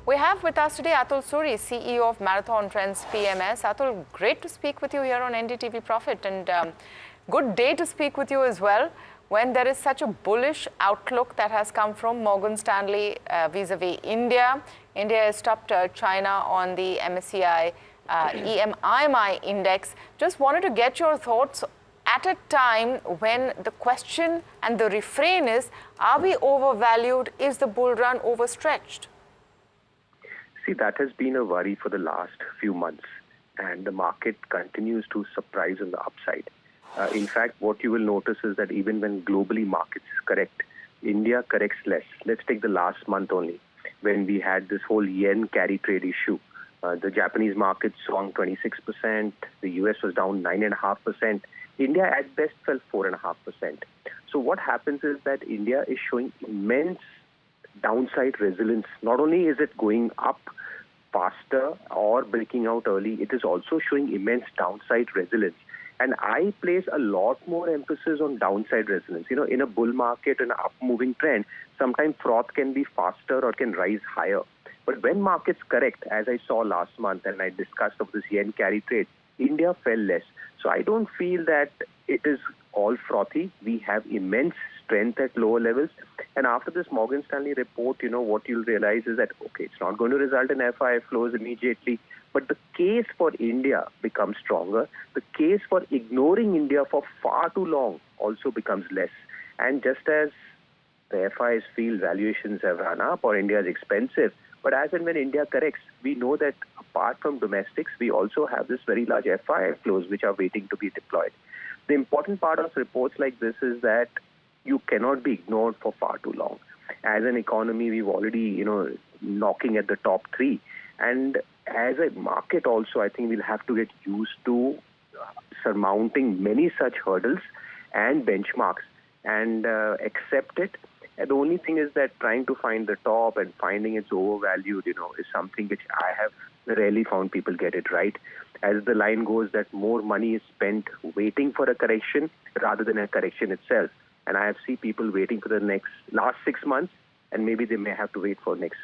We have with us today Atul Suri, CEO of Marathon Trends PMS. Atul, great to speak with you here on NDTV Profit, and good day to speak with you as well when there is such a bullish outlook that has come from Morgan Stanley vis-a-vis India. India has topped China on the MSCI EMI index. Just wanted to get your thoughts at a time when the question and the refrain is, are we overvalued? Is the bull run overstretched? See, that has been a worry for the last few months, and the market continues to surprise on the upside. In fact, what you will notice is that even when globally markets correct, India corrects less. Let's take the last month only, when we had this whole yen carry trade issue. The Japanese market swung 26%, the US was down 9.5%, India at best fell 4.5%. So what happens is that India is showing immense downside resilience. Not only is it going up faster or breaking out early, it is also showing immense downside resilience. And I place a lot more emphasis on downside resilience. You know, in a bull market, an up-moving trend, sometimes froth can be faster or can rise higher. But when markets correct, as I saw last month and I discussed of this yen carry trade, India fell less. So I don't feel that it is all frothy. We have immense strength at lower levels. And after this Morgan Stanley report, you know, what you'll realize is that, okay, it's not going to result in FI flows immediately, but the case for India becomes stronger. The case for ignoring India for far too long also becomes less. And just as the FIs feel valuations have run up or India is expensive, but as and when India corrects, we know that apart from domestics, we also have this very large FI flows which are waiting to be deployed. The important part of reports like this is that you cannot be ignored for far too long. As an economy, we've already, knocking at the top three. And as a market also, I think we'll have to get used to surmounting many such hurdles and benchmarks and accept it. And the only thing is that trying to find the top and finding it's overvalued, is something which I have rarely found people get it right. As the line goes that more money is spent waiting for a correction rather than a correction itself. And I have seen people waiting for the last 6 months, and maybe they may have to wait for next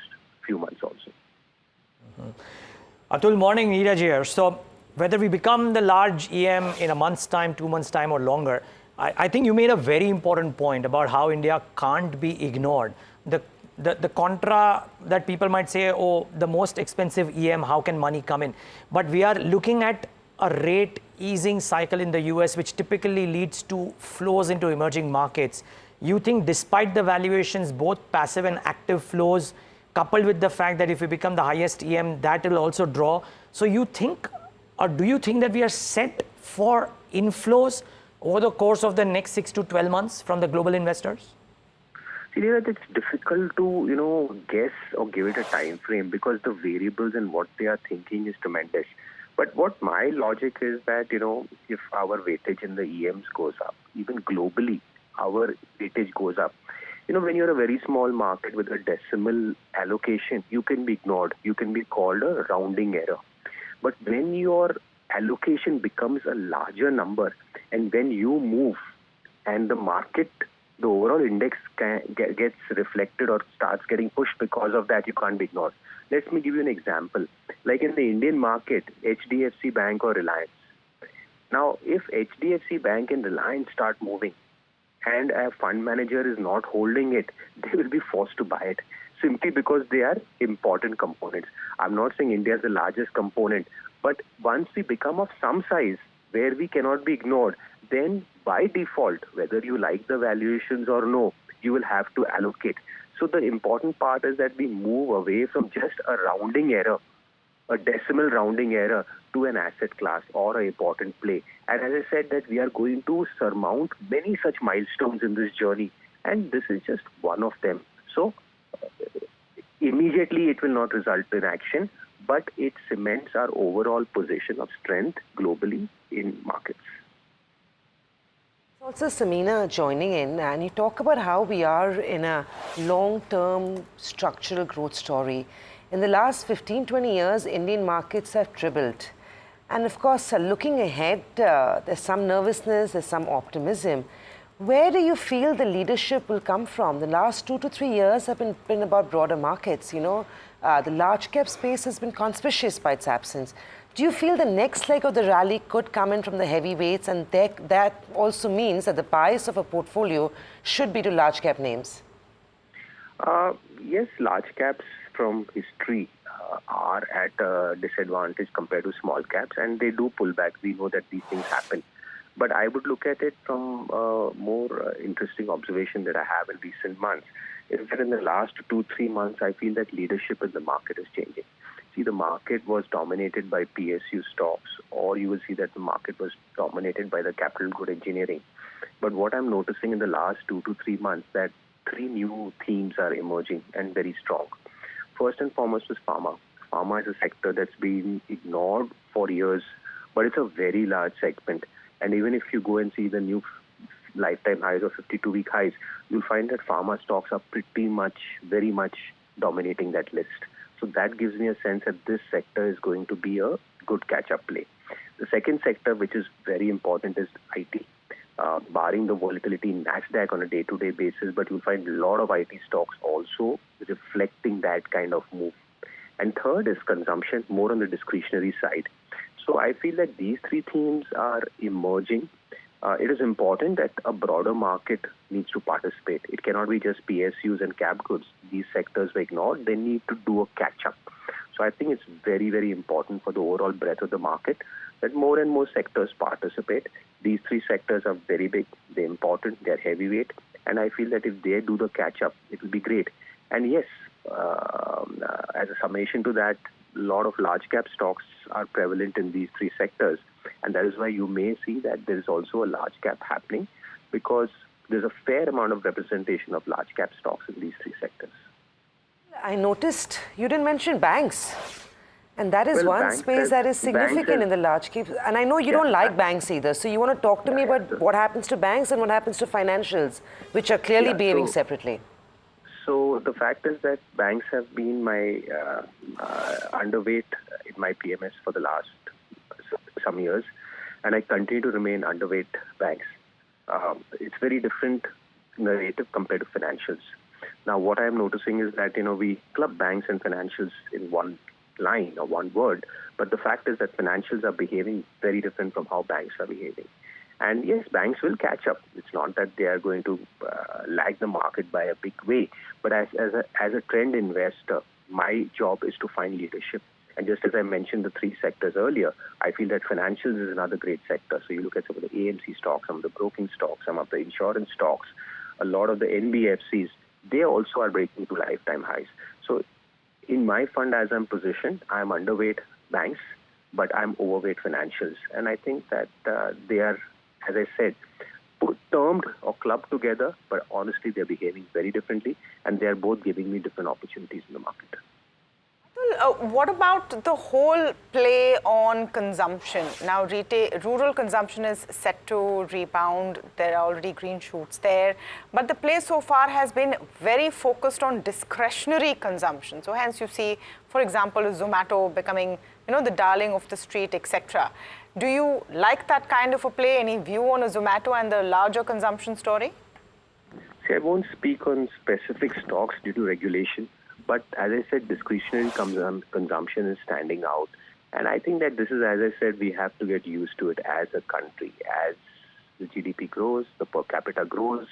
few months also. Atul, morning, Neeraj here. So whether we become the large EM in a month's time, 2 months' time or longer, I think you made a very important point about how India can't be ignored. The contra that people might say, oh, the most expensive EM, how can money come in? But we are looking at a rate easing cycle in the US, which typically leads to flows into emerging markets. You think despite the valuations, both passive and active flows, coupled with the fact that if we become the highest EM, that will also draw. So you think, or do you think that we are set for inflows over the course of the next 6 to 12 months from the global investors? See, it's difficult to, guess or give it a time frame because the variables and what they are thinking is tremendous. But what my logic is that, if our weightage in the EMs goes up, even globally, our weightage goes up. When you're a very small market with a decimal allocation, you can be ignored. You can be called a rounding error. But when your allocation becomes a larger number and when you move and the market, the overall index gets reflected or starts getting pushed because of that, you can't be ignored. Let me give you an example. Like in the Indian market, HDFC Bank or Reliance. Now, if HDFC Bank and Reliance start moving and a fund manager is not holding it, they will be forced to buy it simply because they are important components. I'm not saying India is the largest component, but once we become of some size where we cannot be ignored, then by default, whether you like the valuations or no, you will have to allocate. So the important part is that we move away from just a rounding error, a decimal rounding error, to an asset class or an important play. And as I said, that we are going to surmount many such milestones in this journey, and this is just one of them. So immediately it will not result in action, but it cements our overall position of strength globally in markets. Also, Samina joining in, and you talk about how we are in a long-term structural growth story. In the last 15-20 years, Indian markets have tripled. And of course, looking ahead, there's some nervousness, there's some optimism. Where do you feel the leadership will come from? The last 2 to 3 years have been about broader markets. The large cap space has been conspicuous by its absence. Do you feel the next leg of the rally could come in from the heavyweights, and that also means that the bias of a portfolio should be to large cap names? Yes, large caps from history are at a disadvantage compared to small caps, and they do pull back. We know that these things happen. But I would look at it from a more interesting observation that I have in recent months. Is that in the last 2-3 months, I feel that leadership in the market is changing. See, the market was dominated by PSU stocks, or you will see that the market was dominated by the capital good engineering. But what I'm noticing in the last 2 to 3 months, that 3 new themes are emerging and very strong. First and foremost is pharma. Pharma is a sector that's been ignored for years, but it's a very large segment. And even if you go and see the new lifetime highs or 52-week highs, you'll find that pharma stocks are pretty much, very much dominating that list. So that gives me a sense that this sector is going to be a good catch-up play. The second sector, which is very important, is IT. Barring the volatility in NASDAQ on a day-to-day basis, but you'll find a lot of IT stocks also reflecting that kind of move. And third is consumption, more on the discretionary side. So I feel that these 3 themes are emerging. It is important that a broader market needs to participate. It cannot be just PSUs and cap goods. These sectors were ignored. They need to do a catch-up. So I think it's very, very important for the overall breadth of the market that more and more sectors participate. These 3 sectors are very big. They're important. They're heavyweight. And I feel that if they do the catch-up, it will be great. And yes, as a summation to that, a lot of large cap stocks are prevalent in these 3 sectors. And that is why you may see that there is also a large cap happening, because there's a fair amount of representation of large cap stocks in these 3 sectors. I noticed you didn't mention banks. And that is one space that is significant in the large caps. And I know you don't like banks either. So you want to talk to me about what happens to banks and what happens to financials, which are clearly behaving separately. So the fact is that banks have been my underweight in my PMS for the last some years, and I continue to remain underweight banks. It's very different narrative compared to financials. Now, what I'm noticing is that we club banks and financials in one line or one word, but the fact is that financials are behaving very different from how banks are behaving. And yes, banks will catch up. It's not that they are going to lag the market by a big way. But as a trend investor, my job is to find leadership. And just as I mentioned the 3 sectors earlier, I feel that financials is another great sector. So you look at some of the AMC stocks, some of the broking stocks, some of the insurance stocks, a lot of the NBFCs, they also are breaking to lifetime highs. So in my fund, as I'm positioned, I'm underweight banks, but I'm overweight financials. And I think that they are, as I said, termed or clubbed together, but honestly, they're behaving very differently, and they're both giving me different opportunities in the market. What about the whole play on consumption? Now, rural consumption is set to rebound. There are already green shoots there. But the play so far has been very focused on discretionary consumption. So hence you see, for example, Zomato becoming, the darling of the street, etc. Do you like that kind of a play? Any view on a Zomato and the larger consumption story? See, I won't speak on specific stocks due to regulation. But as I said, discretionary consumption is standing out. And I think that this is, as I said, we have to get used to it as a country. As the GDP grows, the per capita grows,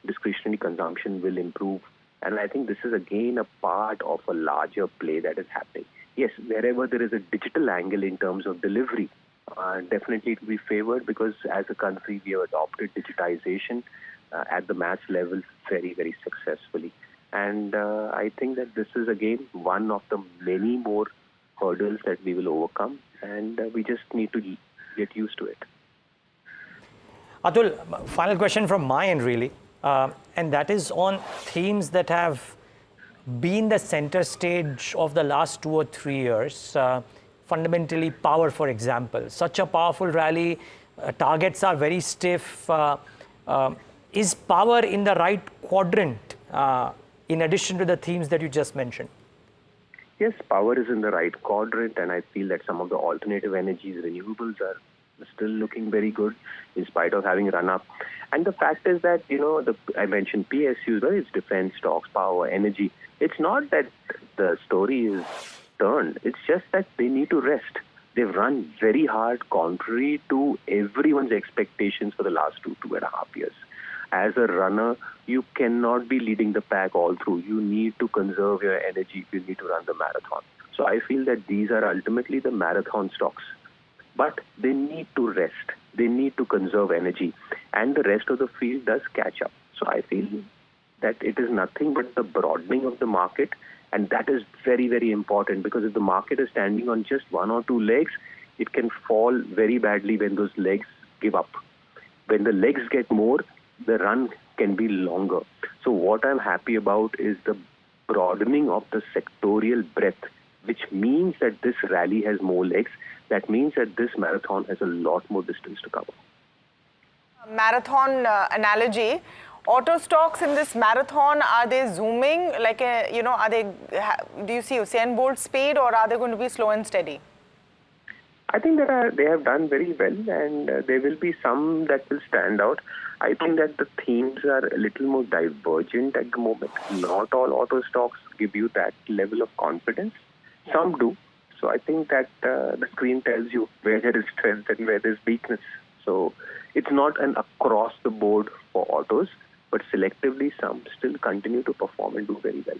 discretionary consumption will improve. And I think this is again a part of a larger play that is happening. Yes, wherever there is a digital angle in terms of delivery, definitely it will be favored, because as a country we have adopted digitization at the mass level very, very successfully. And I think that this is again one of the many more hurdles that we will overcome, and we just need to get used to it. Atul, final question from my end really, and that is on themes that have been the center stage of the last 2 or 3 years. Fundamentally, power, for example. Such a powerful rally, targets are very stiff. Is power in the right quadrant in addition to the themes that you just mentioned? Yes, power is in the right quadrant, and I feel that some of the alternative energies, renewables, are still looking very good in spite of having run up. And the fact is that, I mentioned PSUs, whether it's defense stocks, power, energy. It's not that the story is turned. It's just that they need to rest. They've run very hard contrary to everyone's expectations for the last 2.5 years. As a runner, you cannot be leading the pack all through. You need to conserve your energy if you need to run the marathon. So I feel that these are ultimately the marathon stocks. But they need to rest. They need to conserve energy. And the rest of the field does catch up. So I feel that it is nothing but the broadening of the market. And that is very, very important, because if the market is standing on just one or two legs, it can fall very badly when those legs give up. When the legs get more, the run can be longer. So what I'm happy about is the broadening of the sectorial breadth, which means that this rally has more legs. That means that this marathon has a lot more distance to cover. Marathon analogy. Auto stocks in this marathon, are they zooming? Like, do you see Usain Bolt speed, or are they going to be slow and steady? I think that they have done very well, and there will be some that will stand out. I think that the themes are a little more divergent at the moment. Not all auto stocks give you that level of confidence. Some do. So I think that the screen tells you where there is strength and where there is weakness. So it's not an across the board for autos, but selectively some still continue to perform and do very well.